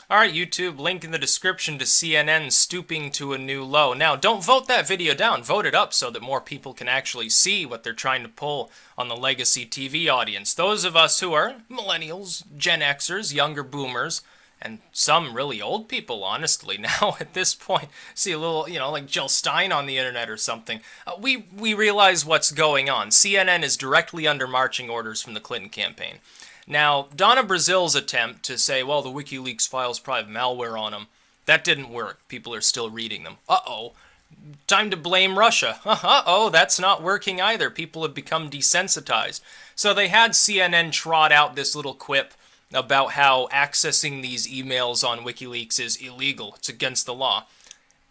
Alright, YouTube, link in the description to CNN stooping to a new low. Now, don't vote that video down. Vote it up so that more people can actually see what they're trying to pull on the legacy TV audience. Those of us who are millennials, Gen Xers, younger boomers, and some really old people, honestly, now at this point, see a little, like Jill Stein on the internet or something. We realize what's going on. CNN is directly under marching orders from the Clinton campaign. Now, Donna Brazil's attempt to say, well, the Wikileaks files probably have malware on them, that didn't work. People are still reading them. Uh-oh. Time to blame Russia. Uh-oh, that's not working either. People have become desensitized. So they had CNN trot out this little quip about how accessing these emails on Wikileaks is illegal. It's against the law.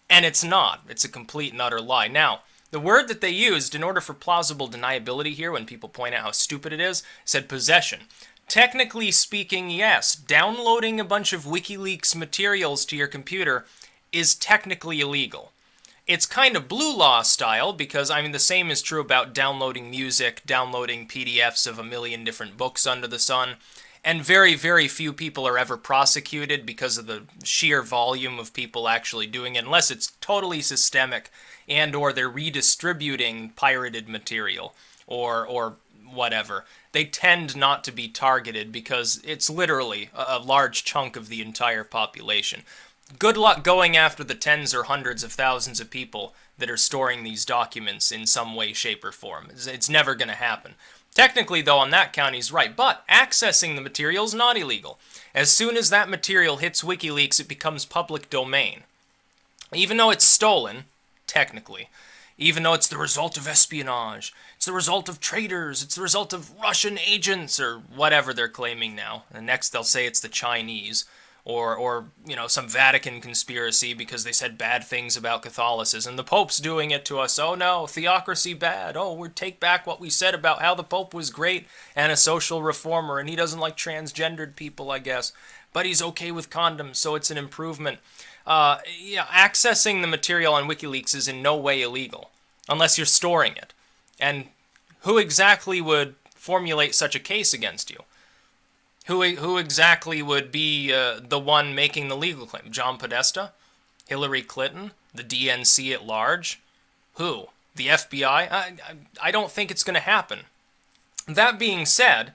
And it's not. It's a complete and utter lie. Now, the word that they used in order for plausible deniability here, when people point out how stupid it is, said possession. Technically speaking, yes, downloading a bunch of WikiLeaks materials to your computer is technically illegal. It's kind of blue law style because, the same is true about downloading music, downloading PDFs of a million different books under the sun, and very, very few people are ever prosecuted because of the sheer volume of people actually doing it, unless it's totally systemic and or they're redistributing pirated material or whatever. They tend not to be targeted because it's literally a large chunk of the entire population. Good luck going after the tens or hundreds of thousands of people that are storing these documents in some way, shape, or form. It's never going to happen. Technically, though, on that count, he's right, but accessing the material is not illegal. As soon as that material hits WikiLeaks, it becomes public domain. Even though it's stolen, technically, even though it's the result of espionage, it's the result of traitors, it's the result of Russian agents, or whatever they're claiming now. And next they'll say it's the Chinese, or some Vatican conspiracy because they said bad things about Catholicism. The Pope's doing it to us. Oh no, theocracy bad. Oh, we take back what we said about how the Pope was great and a social reformer, and he doesn't like transgendered people, I guess. But he's okay with condoms, so it's an improvement. Accessing the material on WikiLeaks is in no way illegal, unless you're storing it. And who exactly would formulate such a case against you? Who exactly would be the one making the legal claim? John Podesta? Hillary Clinton? The DNC at large? Who? The FBI? I don't think it's going to happen. That being said,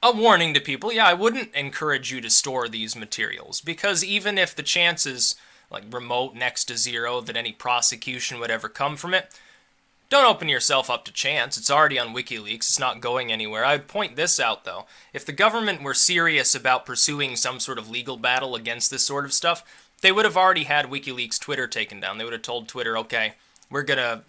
a warning to people, I wouldn't encourage you to store these materials, because even if the chances, like remote next to zero, that any prosecution would ever come from it, don't open yourself up to chance. It's already on WikiLeaks. It's not going anywhere. I'd point this out, though. If the government were serious about pursuing some sort of legal battle against this sort of stuff, they would have already had WikiLeaks Twitter taken down. They would have told Twitter, okay, we're going to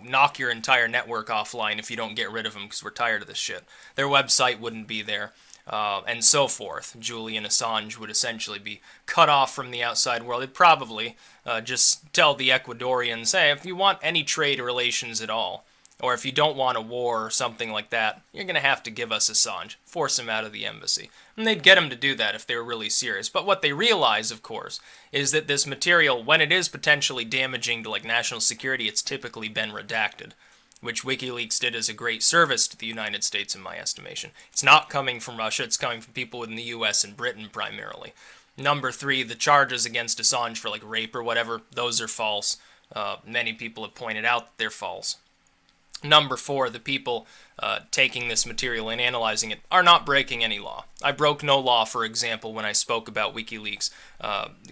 knock your entire network offline if you don't get rid of them because we're tired of this shit. Their website wouldn't be there. And so forth. Julian Assange would essentially be cut off from the outside world. They'd probably just tell the Ecuadorians, hey, if you want any trade relations at all, or if you don't want a war or something like that, you're going to have to give us Assange. Force him out of the embassy. And they'd get him to do that if they were really serious. But what they realize, of course, is that this material, when it is potentially damaging to national security, it's typically been redacted, which WikiLeaks did as a great service to the United States in my estimation. It's not coming from Russia, it's coming from people in the US and Britain primarily. Number 3, the charges against Assange for rape or whatever, those are false. Many people have pointed out that they're false. Number 4, the people taking this material and analyzing it are not breaking any law. I broke no law, for example, when I spoke about WikiLeaks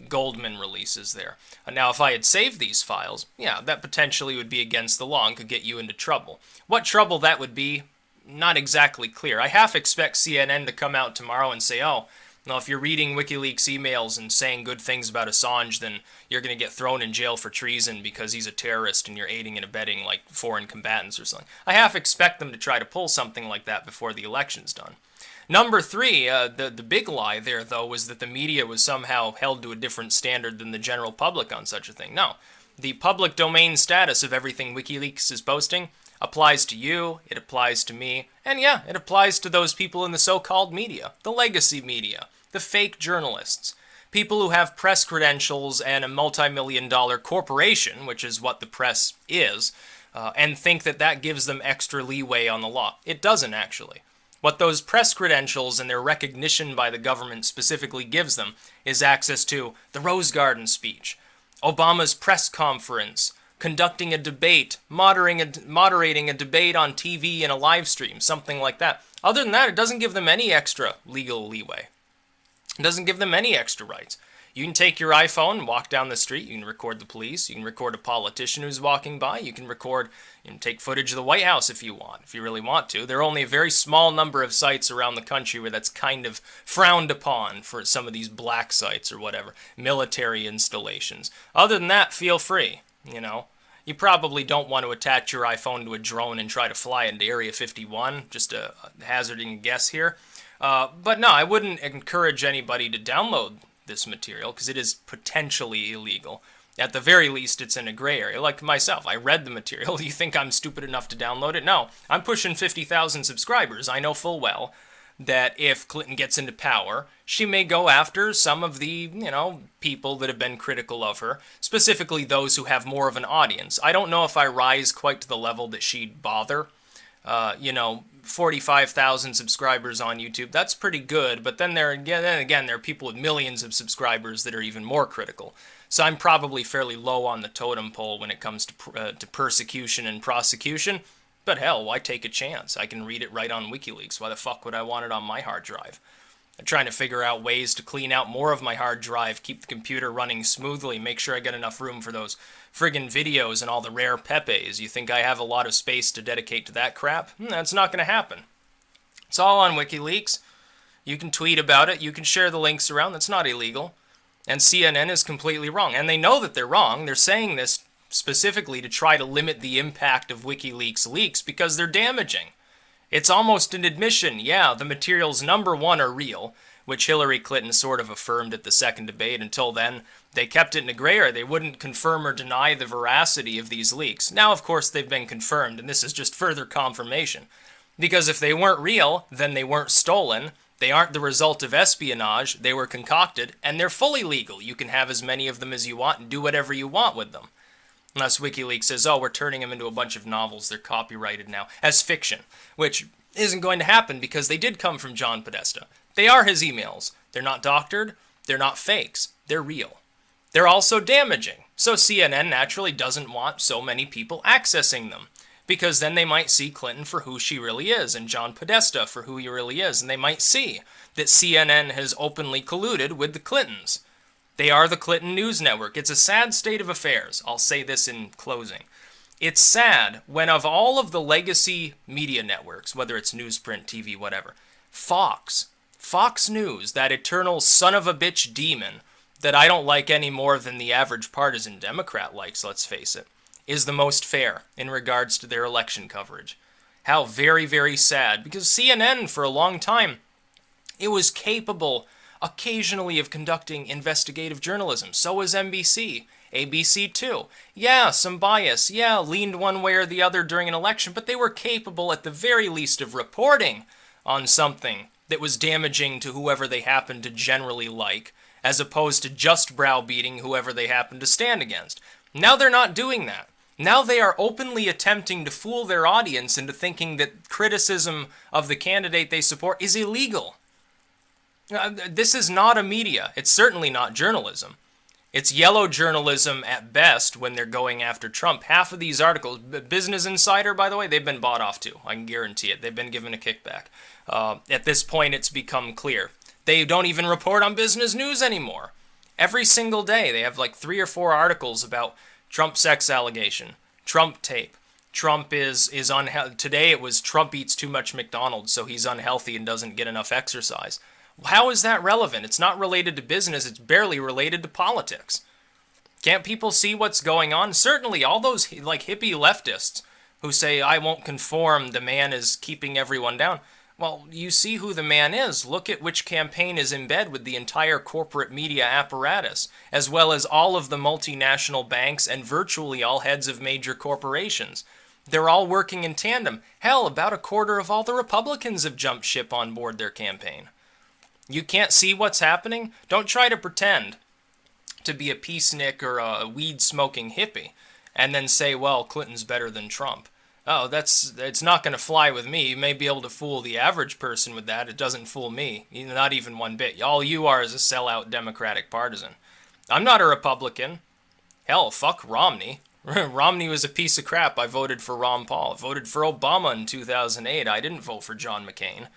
Goldman releases there. Now, if I had saved these files, that potentially would be against the law and could get you into trouble. What trouble that would be, not exactly clear. I half expect CNN to come out tomorrow and say, oh, now, if you're reading WikiLeaks emails and saying good things about Assange, then you're going to get thrown in jail for treason because he's a terrorist and you're aiding and abetting foreign combatants or something. I half expect them to try to pull something like that before the election's done. Number 3, the big lie there, though, was that the media was somehow held to a different standard than the general public on such a thing. No. The public domain status of everything WikiLeaks is posting applies to you, it applies to me, and it applies to those people in the so-called media, the legacy media, the fake journalists, people who have press credentials and a multi-million-dollar corporation, which is what the press is, and think that that gives them extra leeway on the law. It doesn't, actually. What those press credentials and their recognition by the government specifically gives them is access to the Rose Garden speech, Obama's press conference, conducting a debate, moderating a debate on TV in a live stream, something like that. Other than that, it doesn't give them any extra legal leeway. It doesn't give them any extra rights. You can take your iPhone and walk down the street. You can record the police. You can record a politician who's walking by. You can take footage of the White House if you want, if you really want to. There are only a very small number of sites around the country where that's kind of frowned upon for some of these black sites or whatever, military installations. Other than that, feel free, You probably don't want to attach your iPhone to a drone and try to fly into Area 51, just hazarding a guess here. But no, I wouldn't encourage anybody to download this material because it is potentially illegal. At the very least, it's in a gray area. Like myself, I read the material. Do you think I'm stupid enough to download it? No, I'm pushing 50,000 subscribers. I know full well that if Clinton gets into power, she may go after some of the, people that have been critical of her, specifically those who have more of an audience. I don't know if I rise quite to the level that she'd bother. 45,000 subscribers on YouTube, that's pretty good, but then there are people with millions of subscribers that are even more critical. So I'm probably fairly low on the totem pole when it comes to persecution and prosecution, but hell, why take a chance? I can read it right on Wikileaks. Why the fuck would I want it on my hard drive? I'm trying to figure out ways to clean out more of my hard drive, keep the computer running smoothly, make sure I get enough room for those friggin' videos and all the rare Pepes. You think I have a lot of space to dedicate to that crap? That's not going to happen. It's all on Wikileaks. You can tweet about it. You can share the links around. That's not illegal. And CNN is completely wrong. And they know that they're wrong. They're saying this specifically to try to limit the impact of WikiLeaks leaks because they're damaging. It's almost an admission, yeah, the materials number one are real, which Hillary Clinton sort of affirmed at the second debate. Until then, they kept it in a gray area. They wouldn't confirm or deny the veracity of these leaks. Now, of course, they've been confirmed, and this is just further confirmation. Because if they weren't real, then they weren't stolen. They aren't the result of espionage. They were concocted, and they're fully legal. You can have as many of them as you want and do whatever you want with them. Unless WikiLeaks says, oh, we're turning them into a bunch of novels. They're copyrighted now as fiction, which isn't going to happen because they did come from John Podesta. They are his emails. They're not doctored. They're not fakes. They're real. They're also damaging. So CNN naturally doesn't want so many people accessing them because then they might see Clinton for who she really is and John Podesta for who he really is. And they might see that CNN has openly colluded with the Clintons. They are the Clinton News Network. It's a sad state of affairs. I'll say this in closing. It's sad when of all of the legacy media networks, whether it's newsprint, TV, whatever, Fox News, that eternal son of a bitch demon that I don't like any more than the average partisan Democrat likes, let's face it, is the most fair in regards to their election coverage. How very, very sad. Because CNN, for a long time, it was capable occasionally of conducting investigative journalism. So was NBC. ABC too. Yeah, some bias. Yeah, leaned one way or the other during an election, but they were capable at the very least of reporting on something that was damaging to whoever they happened to generally like, as opposed to just browbeating whoever they happened to stand against. Now they're not doing that. Now they are openly attempting to fool their audience into thinking that criticism of the candidate they support is illegal. This is not a media. It's certainly not journalism. It's yellow journalism at best when they're going after Trump. Half of these articles, Business Insider, by the way, they've been bought off too. I can guarantee it. They've been given a kickback. At this point, it's become clear. They don't even report on business news anymore. Every single day, they have like 3 or 4 articles about Trump sex allegation, Trump tape. Trump is unhealthy. Today it was Trump eats too much McDonald's, so he's unhealthy and doesn't get enough exercise. How is that relevant? It's not related to business. It's barely related to politics. Can't people see what's going on? Certainly, all those like hippie leftists who say, I won't conform, the man is keeping everyone down. Well, you see who the man is. Look at which campaign is in bed with the entire corporate media apparatus, as well as all of the multinational banks and virtually all heads of major corporations. They're all working in tandem. Hell, about a quarter of all the Republicans have jumped ship on board their campaign. You can't see what's happening? Don't try to pretend to be a peacenik or a weed-smoking hippie and then say, well, Clinton's better than Trump. Oh, it's not going to fly with me. You may be able to fool the average person with that. It doesn't fool me, not even one bit. All you are is a sellout Democratic partisan. I'm not a Republican. Hell, fuck Romney. Romney was a piece of crap. I voted for Ron Paul. I voted for Obama in 2008. I didn't vote for John McCain.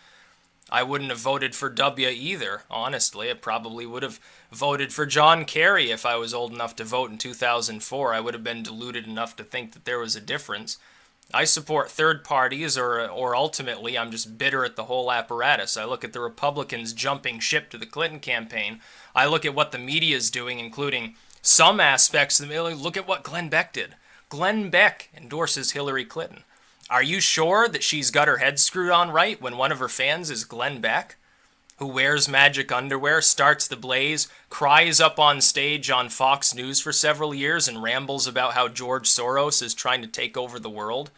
I wouldn't have voted for W either, honestly. I probably would have voted for John Kerry if I was old enough to vote in 2004. I would have been deluded enough to think that there was a difference. I support third parties, or ultimately, I'm just bitter at the whole apparatus. I look at the Republicans jumping ship to the Clinton campaign. I look at what the media is doing, including some aspects of the media. Look at what Glenn Beck did. Glenn Beck endorses Hillary Clinton. Are you sure that she's got her head screwed on right when one of her fans is Glenn Beck, who wears magic underwear, starts the blaze, cries up on stage on Fox News for several years, and rambles about how George Soros is trying to take over the world?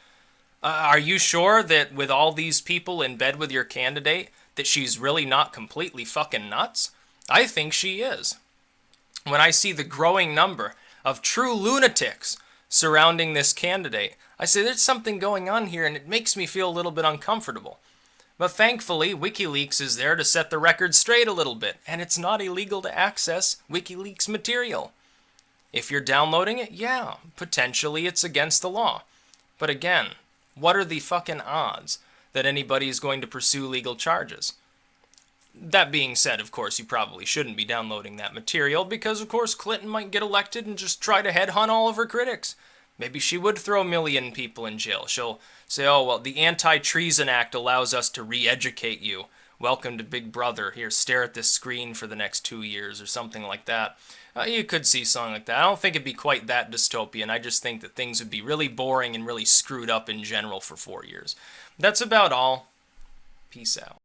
Are you sure that with all these people in bed with your candidate, that she's really not completely fucking nuts? I think she is. When I see the growing number of true lunatics surrounding this candidate, I say there's something going on here, and it makes me feel a little bit uncomfortable. But thankfully, Wikileaks is there to set the record straight a little bit, and it's not illegal to access Wikileaks material. If you're downloading it, yeah, potentially it's against the law. But again, what are the fucking odds that anybody is going to pursue legal charges? That being said, of course, you probably shouldn't be downloading that material because, of course, Clinton might get elected and just try to headhunt all of her critics. Maybe she would throw a million people in jail. She'll say, oh, well, the Anti-Treason Act allows us to re-educate you. Welcome to Big Brother. Here, stare at this screen for the next 2 years or something like that. You could see something like that. I don't think it'd be quite that dystopian. I just think that things would be really boring and really screwed up in general for 4 years. That's about all. Peace out.